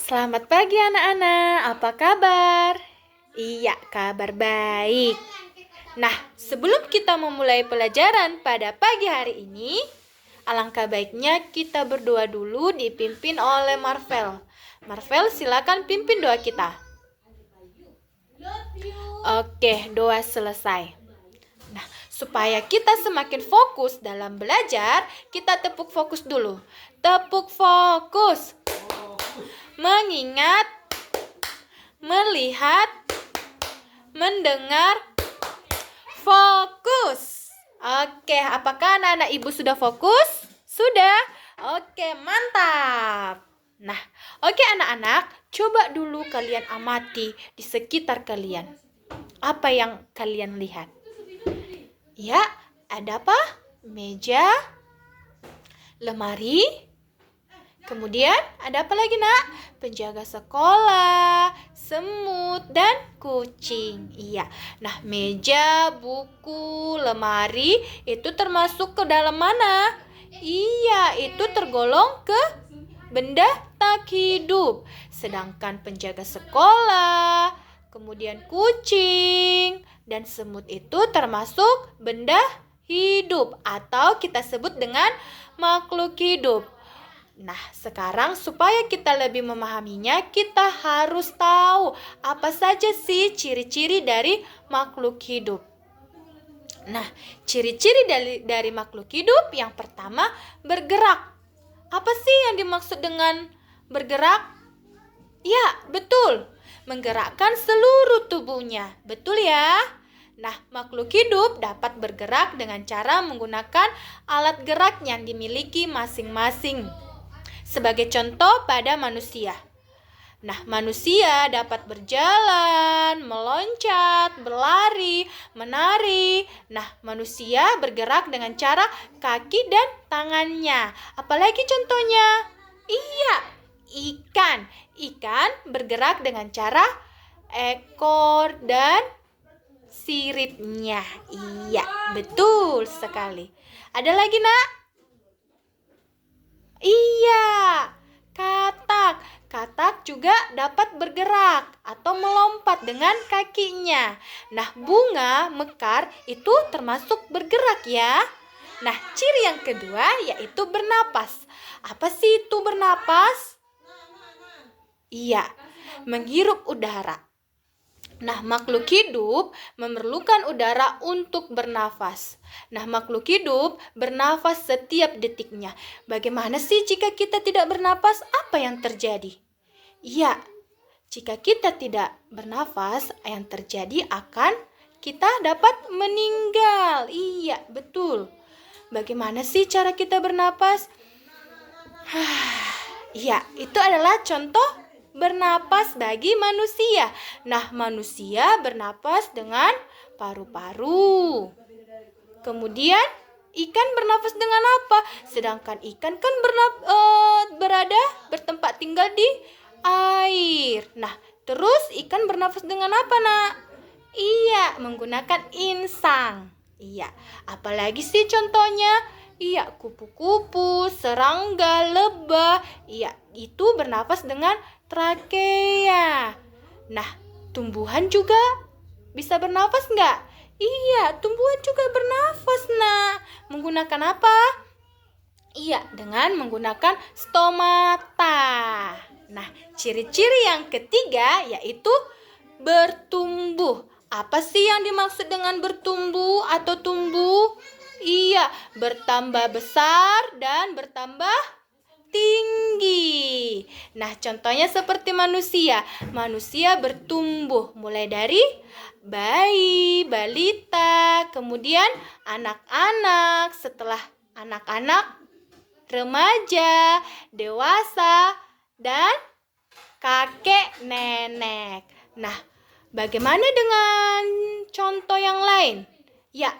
Selamat pagi anak-anak, apa kabar? Iya, kabar baik. Nah, sebelum kita memulai pelajaran pada pagi hari ini, alangkah baiknya kita berdoa dulu dipimpin oleh Marvel. Marvel, silakan pimpin doa kita. Oke, doa selesai. Nah, supaya kita semakin fokus dalam belajar, kita tepuk fokus dulu. Tepuk fokus. Mengingat, melihat, mendengar, fokus. Oke, apakah anak-anak ibu sudah fokus? Sudah? Oke, mantap. Nah, oke anak-anak, coba dulu kalian amati di sekitar kalian. Apa yang kalian lihat? Ya, ada apa? Meja, lemari, kemudian ada apa lagi nak? Penjaga sekolah, semut, dan kucing. Iya. Nah, meja, buku, lemari itu termasuk ke dalam mana? Iya, itu tergolong ke benda tak hidup. Sedangkan penjaga sekolah, kemudian kucing, dan semut itu termasuk benda hidup atau kita sebut dengan makhluk hidup. Nah, sekarang supaya kita lebih memahaminya, kita harus tahu apa saja sih ciri-ciri dari makhluk hidup. Nah, ciri-ciri dari makhluk hidup yang pertama, bergerak. Apa sih yang dimaksud dengan bergerak? Ya, betul. Menggerakkan seluruh tubuhnya. Betul ya? Nah, makhluk hidup dapat bergerak dengan cara menggunakan alat gerak yang dimiliki masing-masing. Sebagai contoh pada manusia. Nah, manusia dapat berjalan, meloncat, berlari, menari. Nah, manusia bergerak dengan cara kaki dan tangannya. Apalagi contohnya? Iya, ikan. Ikan bergerak dengan cara ekor dan siripnya. Iya, betul sekali. Ada lagi, nak? Iya, katak. Katak juga dapat bergerak atau melompat dengan kakinya. Nah, bunga mekar itu termasuk bergerak ya. Nah, ciri yang kedua yaitu bernapas. Apa sih itu bernapas? Iya, menghirup udara. Nah, makhluk hidup memerlukan udara untuk bernafas. Nah, makhluk hidup bernafas setiap detiknya. Bagaimana sih jika kita tidak bernafas? Apa yang terjadi? Iya, jika kita tidak bernafas, yang terjadi akan kita dapat meninggal. Iya, betul. Bagaimana sih cara kita bernafas? Iya, itu adalah contoh bernapas bagi manusia. Nah, manusia bernapas dengan paru-paru. Kemudian ikan bernapas dengan apa? Sedangkan ikan kan bertempat tinggal di air. Nah, terus ikan bernapas dengan apa, nak? Iya, menggunakan insang. Iya, apalagi sih contohnya? Iya, kupu-kupu, serangga, lebah. Iya, itu bernafas dengan trakea. Nah, tumbuhan juga bisa bernafas nggak? Iya, tumbuhan juga bernafas, nak. Menggunakan apa? Iya, dengan menggunakan stomata. Nah, ciri-ciri yang ketiga yaitu bertumbuh. Apa sih yang dimaksud dengan bertumbuh atau tumbuh? Iya, bertambah besar dan bertambah tinggi. Nah, contohnya seperti manusia. Manusia bertumbuh mulai dari bayi, balita, kemudian anak-anak, setelah anak-anak, remaja, dewasa, dan kakek nenek. Nah, bagaimana dengan contoh yang lain? Ya,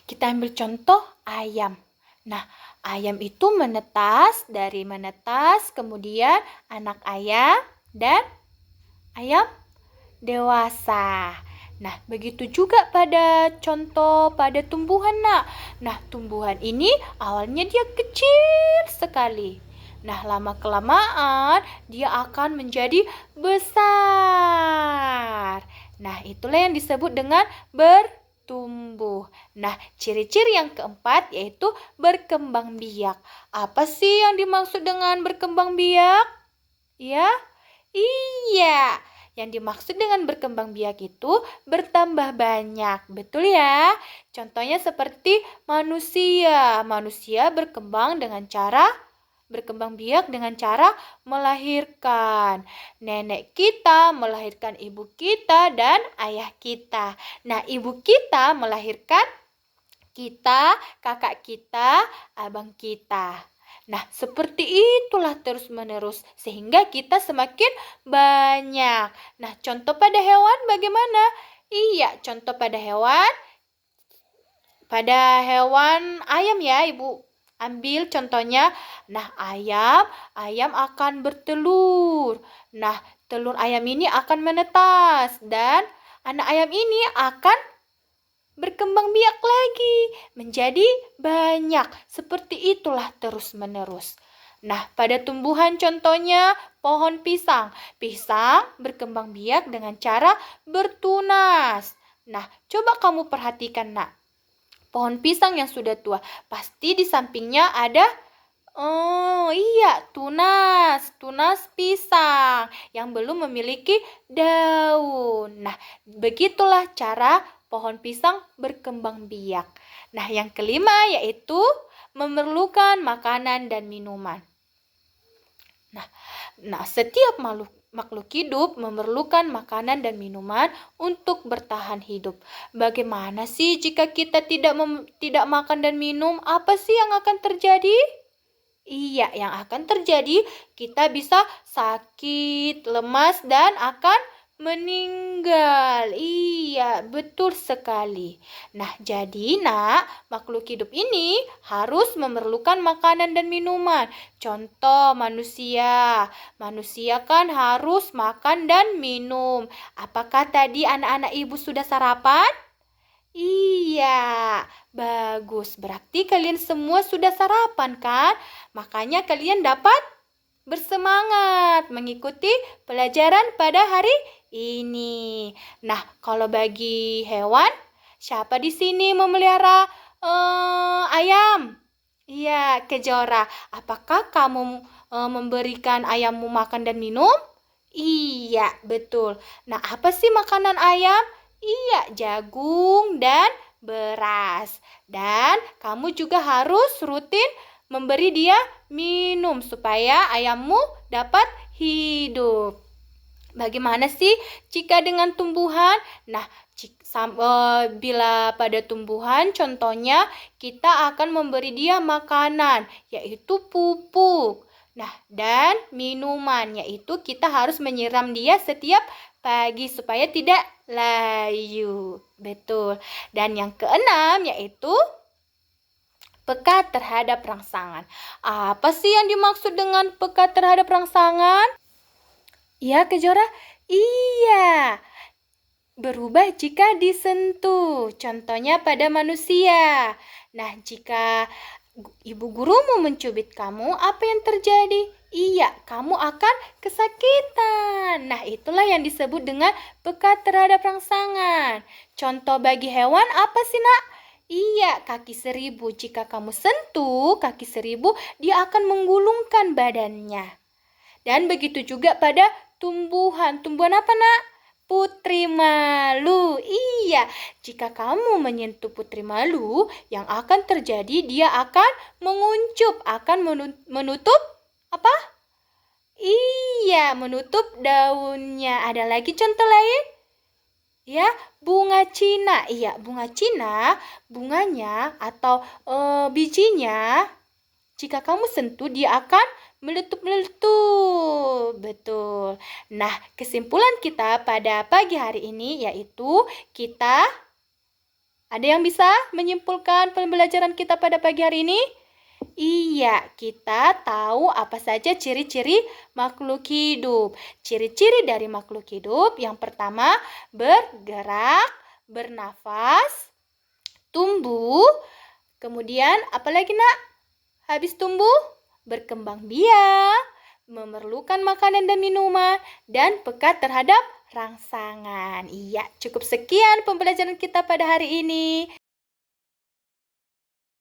kita ambil contoh ayam. Nah, ayam itu menetas, kemudian anak ayam dan ayam dewasa. Nah, begitu juga pada contoh pada tumbuhan, nak. Nah, tumbuhan ini awalnya dia kecil sekali. Nah, lama-kelamaan dia akan menjadi besar. Nah, itulah yang disebut dengan bertumbuh. Nah, ciri-ciri yang keempat yaitu berkembang biak. Apa sih yang dimaksud dengan berkembang biak? Ya, iya. Yang dimaksud dengan berkembang biak itu bertambah banyak. Betul ya? Contohnya seperti manusia. Manusia berkembang biak dengan cara melahirkan. Nenek kita melahirkan ibu kita dan ayah kita. Nah, ibu kita melahirkan kita, kakak kita, abang kita. Nah, seperti itulah terus-menerus sehingga kita semakin banyak. Nah, contoh pada hewan bagaimana? Iya, contoh pada hewan ayam ya, Ibu. Ambil contohnya. Nah, ayam akan bertelur. Nah, telur ayam ini akan menetas dan anak ayam ini akan berkembang biak lagi menjadi banyak. Seperti itulah terus-menerus. Nah, pada tumbuhan contohnya pohon pisang. Pisang berkembang biak dengan cara bertunas. Nah, coba kamu perhatikan, Nak. Pohon pisang yang sudah tua, pasti di sampingnya ada tunas pisang yang belum memiliki daun. Nah, begitulah cara pohon pisang berkembang biak. Nah, yang kelima yaitu memerlukan makanan dan minuman. Nah, setiap makhluk hidup memerlukan makanan dan minuman untuk bertahan hidup. Bagaimana sih jika kita tidak makan dan minum? Apa sih yang akan terjadi? Iya, yang akan terjadi kita bisa sakit, lemas, dan akan meninggal. Iya, betul sekali. Nah, jadi makhluk hidup ini harus memerlukan makanan dan minuman. Contoh manusia. Manusia kan harus makan dan minum. Apakah tadi anak-anak ibu sudah sarapan? Iya, bagus. Berarti kalian semua sudah sarapan kan? Makanya kalian dapat bersemangat mengikuti pelajaran pada hari ini. Nah, kalau bagi hewan, siapa di sini memelihara ayam? Iya, Kejora. Apakah kamu memberikan ayammu makan dan minum? Iya, betul. Nah, apa sih makanan ayam? Iya, jagung dan beras. Dan kamu juga harus rutin memberi dia minum supaya ayammu dapat hidup. Bagaimana sih jika dengan tumbuhan? Nah, bila pada tumbuhan contohnya kita akan memberi dia makanan yaitu pupuk. Nah, dan minuman yaitu kita harus menyiram dia setiap pagi supaya tidak layu. Betul. Dan yang keenam yaitu peka terhadap rangsangan. Apa sih yang dimaksud dengan peka terhadap rangsangan? Ya, Kejora? Iya. Berubah jika disentuh. Contohnya pada manusia. Nah, jika ibu gurumu mencubit kamu, apa yang terjadi? Iya, kamu akan kesakitan. Nah, itulah yang disebut dengan peka terhadap rangsangan. Contoh bagi hewan apa sih, Nak? Iya, kaki seribu. Jika kamu sentuh kaki seribu, dia akan menggulungkan badannya. Dan begitu juga pada tumbuhan. Tumbuhan apa, Nak? Putri malu. Iya, jika kamu menyentuh putri malu, yang akan terjadi dia akan menguncup, akan menutup apa? Iya, menutup daunnya. Ada lagi contoh lain? Ya, bunga Cina. Iya, bunga Cina, bunganya atau bijinya, jika kamu sentuh dia akan meletup-meletup. Betul. Nah, kesimpulan kita pada pagi hari ini yaitu ada yang bisa menyimpulkan pembelajaran kita pada pagi hari ini? Iya, kita tahu apa saja ciri-ciri makhluk hidup. Ciri-ciri dari makhluk hidup yang pertama bergerak, bernafas, tumbuh. Kemudian apa lagi, Nak? Habis tumbuh? berkembang biak, memerlukan makanan dan minuman, dan peka terhadap rangsangan. Iya, cukup sekian pembelajaran kita pada hari ini.